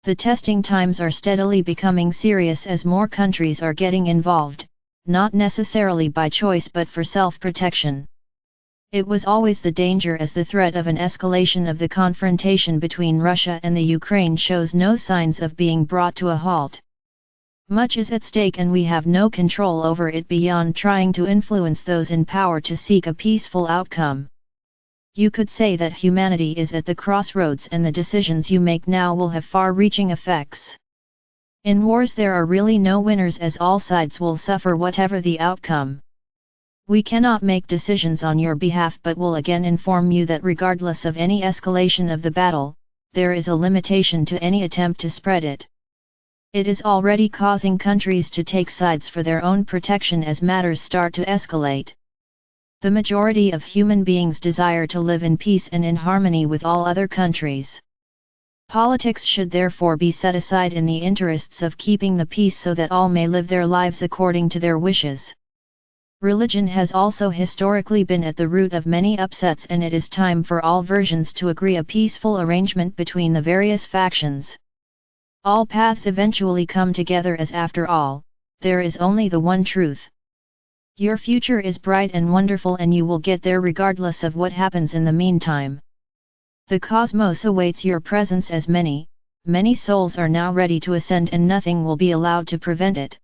The testing times are steadily becoming serious as more countries are getting involved, not necessarily by choice but for self-protection. It was always the danger as the threat of an escalation of the confrontation between Russia and the Ukraine shows no signs of being brought to a halt. Much is at stake and we have no control over it beyond trying to influence those in power to seek a peaceful outcome. You could say that humanity is at the crossroads and the decisions you make now will have far-reaching effects. In wars there are really no winners as all sides will suffer whatever the outcome. We cannot make decisions on your behalf but will again inform you that regardless of any escalation of the battle, there is a limitation to any attempt to spread it. It is already causing countries to take sides for their own protection as matters start to escalate. The majority of human beings desire to live in peace and in harmony with all other countries. Politics should therefore be set aside in the interests of keeping the peace so that all may live their lives according to their wishes. Religion has also historically been at the root of many upsets and it is time for all versions to agree a peaceful arrangement between the various factions. All paths eventually come together as after all, there is only the one truth. Your future is bright and wonderful and you will get there regardless of what happens in the meantime. The cosmos awaits your presence as many souls are now ready to ascend and nothing will be allowed to prevent it.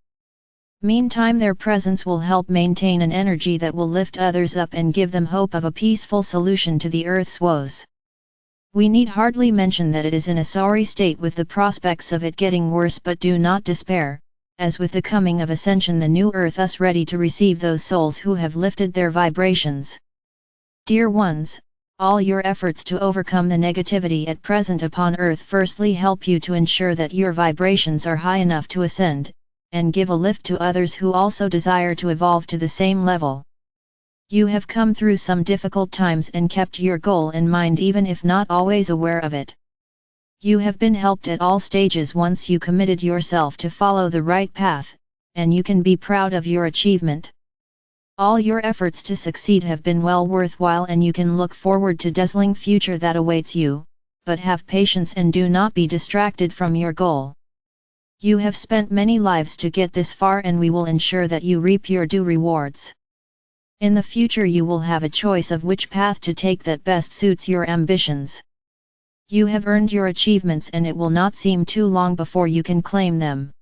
Meantime their presence will help maintain an energy that will lift others up and give them hope of a peaceful solution to the Earth's woes. We need hardly mention that it is in a sorry state with the prospects of it getting worse, but do not despair, as with the coming of ascension the new Earth is ready to receive those souls who have lifted their vibrations. Dear ones, all your efforts to overcome the negativity at present upon Earth firstly help you to ensure that your vibrations are high enough to ascend, and give a lift to others who also desire to evolve to the same level. You have come through some difficult times and kept your goal in mind even if not always aware of it. You have been helped at all stages once you committed yourself to follow the right path, and you can be proud of your achievement. All your efforts to succeed have been well worthwhile and you can look forward to dazzling future that awaits you, but have patience and do not be distracted from your goal. You have spent many lives to get this far and we will ensure that you reap your due rewards. In the future you will have a choice of which path to take that best suits your ambitions. You have earned your achievements and it will not seem too long before you can claim them.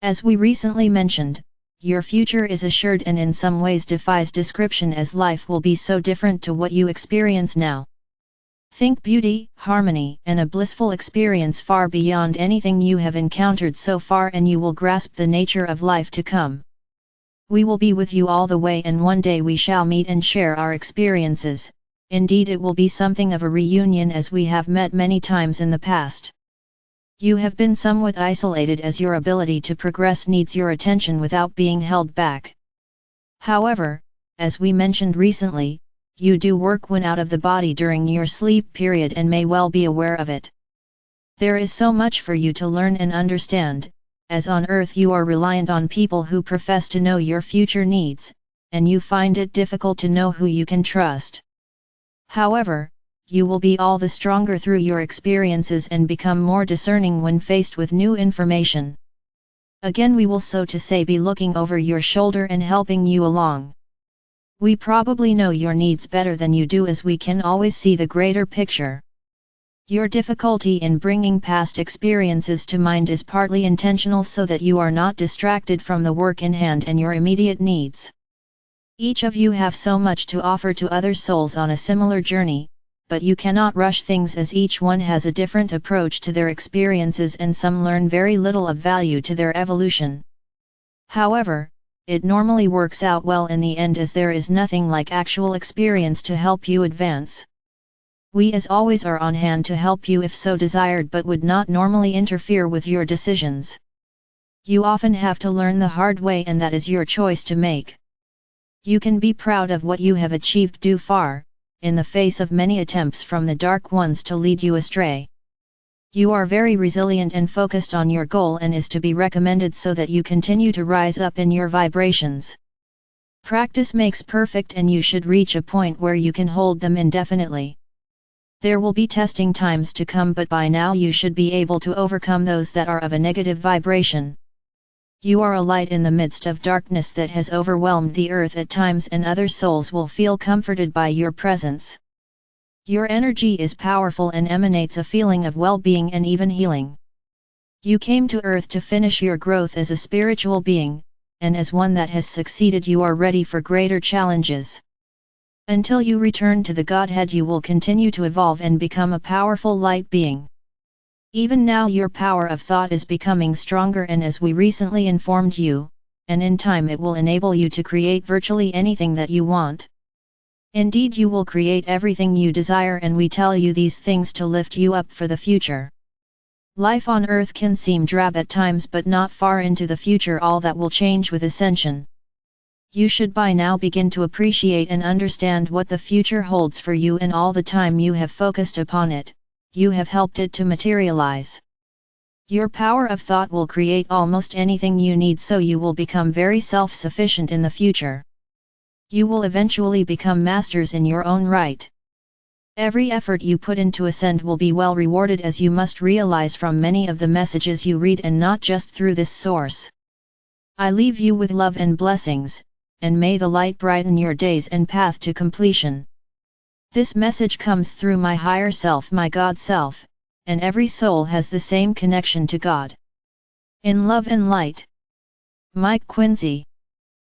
As we recently mentioned, your future is assured and in some ways defies description as life will be so different to what you experience now. Think beauty, harmony, and a blissful experience far beyond anything you have encountered so far and you will grasp the nature of life to come. We will be with you all the way and one day we shall meet and share our experiences. Indeed it will be something of a reunion as we have met many times in the past. You have been somewhat isolated as your ability to progress needs your attention without being held back. However, as we mentioned recently, you do work when out of the body during your sleep period and may well be aware of it. There is so much for you to learn and understand, as on Earth you are reliant on people who profess to know your future needs, and you find it difficult to know who you can trust. However, you will be all the stronger through your experiences and become more discerning when faced with new information. Again we will so to say be looking over your shoulder and helping you along. We probably know your needs better than you do as we can always see the greater picture. Your difficulty in bringing past experiences to mind is partly intentional so that you are not distracted from the work in hand and your immediate needs. Each of you have so much to offer to other souls on a similar journey, but you cannot rush things as each one has a different approach to their experiences and some learn very little of value to their evolution. However, it normally works out well in the end as there is nothing like actual experience to help you advance. We as always are on hand to help you if so desired but would not normally interfere with your decisions. You often have to learn the hard way and that is your choice to make. You can be proud of what you have achieved do far, in the face of many attempts from the dark ones to lead you astray. You are very resilient and focused on your goal and is to be recommended so that you continue to rise up in your vibrations. Practice makes perfect and you should reach a point where you can hold them indefinitely. There will be testing times to come, but by now you should be able to overcome those that are of a negative vibration. You are a light in the midst of darkness that has overwhelmed the earth at times, and other souls will feel comforted by your presence. Your energy is powerful and emanates a feeling of well-being and even healing. You came to earth to finish your growth as a spiritual being, and as one that has succeeded you are ready for greater challenges. Until you return to the Godhead you will continue to evolve and become a powerful light being. Even now your power of thought is becoming stronger, and as we recently informed you, and in time it will enable you to create virtually anything that you want. Indeed, you will create everything you desire, and we tell you these things to lift you up for the future. Life on earth can seem drab at times, but not far into the future all that will change with ascension. You should by now begin to appreciate and understand what the future holds for you, and all the time you have focused upon it, you have helped it to materialize. Your power of thought will create almost anything you need, so you will become very self-sufficient in the future. You will eventually become masters in your own right. Every effort you put in to ascend will be well rewarded, as you must realize from many of the messages you read, and not just through this source. I leave you with love and blessings, and may the light brighten your days and path to completion. This message comes through my higher self, my God self, and every soul has the same connection to God. In love and light. Mike Quinsey.